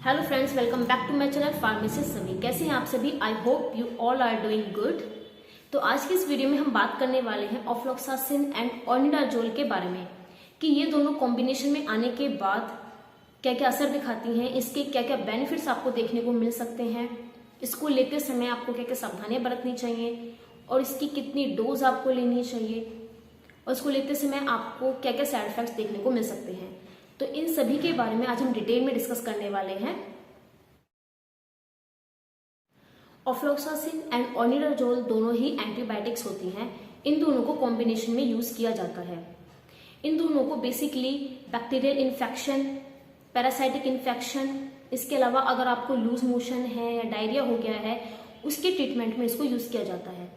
Hello friends, welcome back to my channel pharmacist सभी। कैसे हैं आप सभी? I hope you all are doing good. तो आज की इस वीडियो में हम बात करने वाले हैं ऑफ्लॉक्सासिन एंड ऑर्निडाजोल के बारे में कि ये दोनों कॉम्बिनेशन में आने के बाद क्या क्या असर दिखाती हैं, इसके क्या क्या बेनिफिट्स आपको देखने को मिल सकते हैं, इसको लेते समय आपको क्या क्या सावधानियां बरतनी चाहिए और इसकी कितनी डोज आपको लेनी चाहिए और इसको लेते समय आपको क्या क्या साइड इफेक्ट्स देखने को मिल सकते हैं। तो इन सभी के बारे में आज हम डिटेल में डिस्कस करने वाले हैं। ऑफ्लॉक्सासिन एंड ऑर्निडाजोल दोनों ही एंटीबायोटिक्स होती हैं। इन दोनों को कॉम्बिनेशन में यूज किया जाता है। इन दोनों को basically bacterial infection, parasitic infection, इसके अलावा अगर आपको लूज मोशन है या डायरिया हो गया है उसके ट्रीटमेंट में इसको यूज किया जाता है।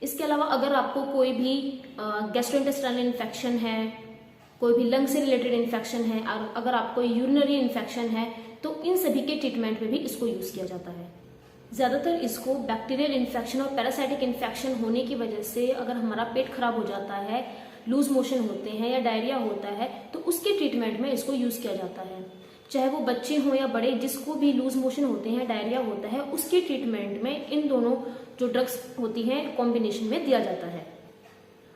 इसके अलावा अगर आपको कोई भी गैस्ट्रोइंटेस्टाइनल इन्फेक्शन है, कोई भी लंग से रिलेटेड इन्फेक्शन है, अगर आपको यूरिनरी इन्फेक्शन है तो इन सभी के ट्रीटमेंट में भी इसको यूज किया जाता है। ज्यादातर इसको बैक्टीरियल इन्फेक्शन और पैरासाइटिक इन्फेक्शन होने की वजह से अगर हमारा पेट खराब हो जाता है, लूज मोशन होते हैं या डायरिया होता है तो उसके ट्रीटमेंट में इसको यूज किया जाता है। चाहे वो बच्चे हों या बड़े, जिसको भी लूज मोशन होते हैं, डायरिया होता है, उसके ट्रीटमेंट में इन दोनों जो ड्रग्स होती हैं कॉम्बिनेशन में दिया जाता है।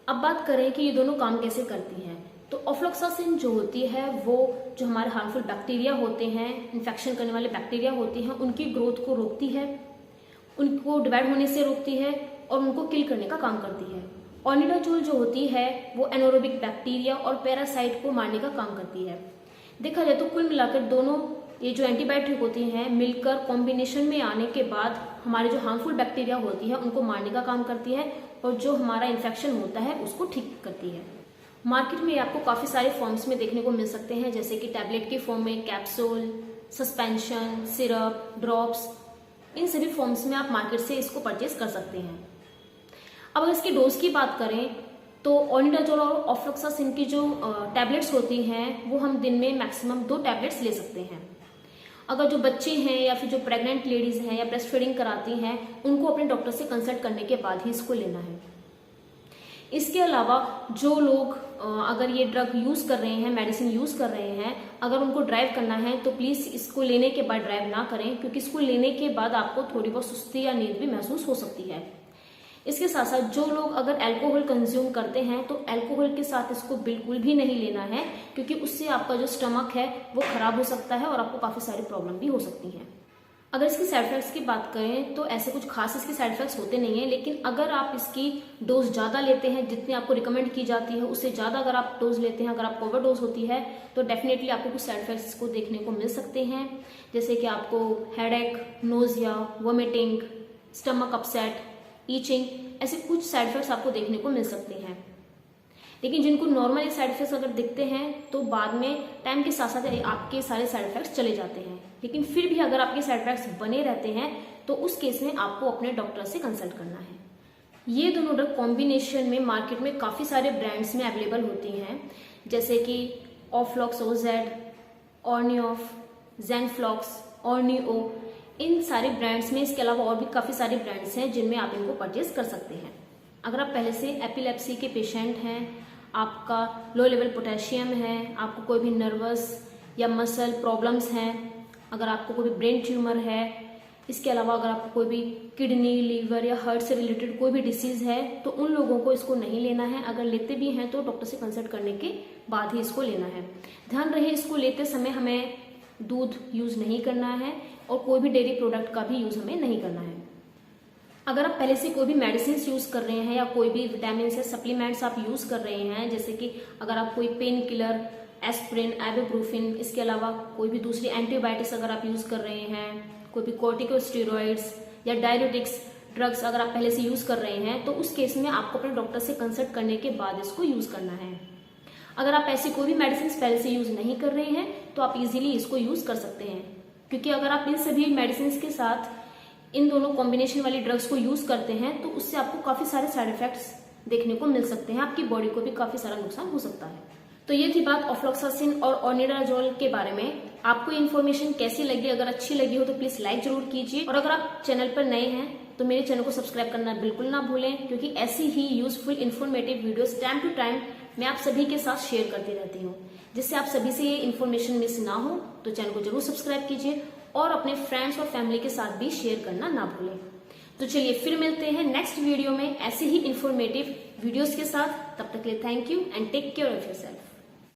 अब बात करें कि ये दोनों काम कैसे करती हैं। तो ऑफ्लॉक्सासिन जो होती है वो जो हमारे हार्मफुल बैक्टीरिया होते हैं, इन्फेक्शन करने वाले बैक्टीरिया होते हैं, उनकी ग्रोथ को रोकती है, उनको डिवाइड होने से रोकती है और उनको किल करने का काम करती है। ऑर्निडाजोल जो होती है वो एनारोबिक बैक्टीरिया और पैरासाइट को मारने का काम करती है। देखा जाए तो कुल मिलाकर दोनों ये जो एंटीबायोटिक होती हैं मिलकर कॉम्बिनेशन में आने के बाद हमारे जो हार्मफुल बैक्टीरिया होती है उनको मारने का काम करती है और जो हमारा इन्फेक्शन होता है उसको ठीक करती है। मार्केट में आपको काफी सारे फॉर्म्स में देखने को मिल सकते हैं, जैसे कि टैबलेट के फॉर्म में, कैप्सूल, सस्पेंशन, सिरप, ड्रॉप्स, इन सभी फॉर्म्स में आप मार्केट से इसको परचेज कर सकते हैं। अब अगर इसकी डोज की बात करें तो ऑर्निडाजोल और ऑफ्लॉक्सासिन की जो टैबलेट्स होती हैं वो हम दिन में मैक्सिमम 2 टैबलेट्स ले सकते हैं। अगर जो बच्चे हैं या फिर जो प्रेग्नेंट लेडीज हैं या ब्रेस्ट फीडिंग कराती हैं उनको अपने डॉक्टर से कंसल्ट करने के बाद ही इसको लेना है। इसके अलावा जो लोग अगर ये ड्रग यूज कर रहे हैं, मेडिसिन यूज कर रहे हैं, अगर उनको ड्राइव करना है तो प्लीज इसको लेने के बाद ड्राइव ना करें, क्योंकि इसको लेने के बाद आपको थोड़ी बहुत सुस्ती या नींद भी महसूस हो सकती है। इसके साथ साथ जो लोग अगर अल्कोहल कंज्यूम करते हैं तो अल्कोहल के साथ इसको बिल्कुल भी नहीं लेना है, क्योंकि उससे आपका जो स्टमक है वो खराब हो सकता है और आपको काफी सारी प्रॉब्लम भी हो सकती है। अगर इसकी साइड इफेक्ट्स की बात करें तो ऐसे कुछ खास इसके साइड इफेक्ट्स होते नहीं है, लेकिन अगर आप इसकी डोज ज्यादा लेते हैं, जितनी आपको रिकमेंड की जाती है उससे ज्यादा अगर आप डोज लेते हैं, अगर आपको ओवर डोज होती है तो डेफिनेटली आपको कुछ साइड इफेक्ट्स को देखने को मिल सकते हैं, जैसे कि आपको headache, nausea, vomiting, stomach upset, itching, ऐसे कुछ साइड इफेक्ट्स आपको देखने को मिल सकते हैं। लेकिन जिनको नॉर्मल साइड इफेक्ट्स अगर दिखते हैं तो बाद में टाइम के साथ साथ आपके सारे साइड इफेक्ट्स चले जाते हैं, लेकिन फिर भी अगर आपके साइड इफेक्ट्स बने रहते हैं तो उस केस में आपको अपने डॉक्टर से कंसल्ट करना है। ये दोनों ड्रग कॉम्बिनेशन में मार्केट में काफी सारे ब्रांड्स में अवेलेबल होती हैं, जैसे कि ऑफ्लॉक्सोजेड, ऑर्निऑफ, जेनफ्लॉक्स, ऑर्निओ, इन सारे ब्रांड्स में। इसके अलावा और भी काफी सारे ब्रांड्स हैं जिनमें आप इनको परचेज कर सकते हैं। अगर आप पहले से एपिलेप्सी के पेशेंट हैं, आपका लो लेवल पोटेशियम है, आपको कोई भी नर्वस या मसल प्रॉब्लम्स हैं, अगर आपको कोई भी ब्रेन ट्यूमर है, इसके अलावा अगर आपको कोई भी किडनी, लीवर या हार्ट से रिलेटेड कोई भी डिसीज है तो उन लोगों को इसको नहीं लेना है। अगर लेते भी हैं तो डॉक्टर से कंसल्ट करने के बाद ही इसको लेना है। ध्यान रहे इसको लेते समय हमें दूध यूज नहीं करना है और कोई भी डेयरी प्रोडक्ट का भी यूज हमें नहीं करना है। अगर आप पहले से कोई भी मेडिसिन यूज कर रहे हैं या कोई भी विटामिन या सप्लीमेंट्स आप यूज कर रहे हैं, जैसे कि अगर आप कोई पेन किलर, एस्प्रिन, आइबुप्रोफेन, इसके अलावा कोई भी दूसरी एंटीबायोटिक्स अगर आप यूज कर रहे हैं, कोई भी कॉर्टिकोस्टेरॉइड्स या डायरेटिक्स ड्रग्स अगर आप पहले से यूज कर रहे हैं तो उस केस में आपको अपने डॉक्टर से कंसल्ट करने के बाद इसको यूज करना है। अगर आप ऐसी कोई भी मेडिसिन पहले से यूज नहीं कर रहे हैं तो आप इजीली इसको यूज कर सकते हैं, क्योंकि अगर आप इन सभी मेडिसिन के साथ इन दोनों कॉम्बिनेशन वाली ड्रग्स को यूज करते हैं तो उससे आपको काफी सारे साइड इफेक्ट्स देखने को मिल सकते हैं, आपकी बॉडी को भी काफी सारा नुकसान हो सकता है। तो ये थी बात ऑफ्लॉक्सासिन और ऑर्निडाजोल के बारे में। आपको इन्फॉर्मेशन कैसी लगी? अगर अच्छी लगी हो तो प्लीज लाइक जरूर कीजिए, और अगर आप चैनल पर नए हैं तो मेरे चैनल को सब्सक्राइब करना बिल्कुल ना भूलें, क्योंकि ऐसी ही useful informative videos time to time मैं आप सभी के साथ शेयर करती रहती हूँ। जिससे आप सभी से ये इन्फॉर्मेशन मिस ना हो, तो चैनल को जरूर सब्सक्राइब कीजिए और अपने फ्रेंड्स और फैमिली के साथ भी शेयर करना ना भूलें। तो चलिए फिर मिलते हैं नेक्स्ट वीडियो में ऐसे ही इंफॉर्मेटिव वीडियोस के साथ। तब तक के लिए thank you and take care of yourself.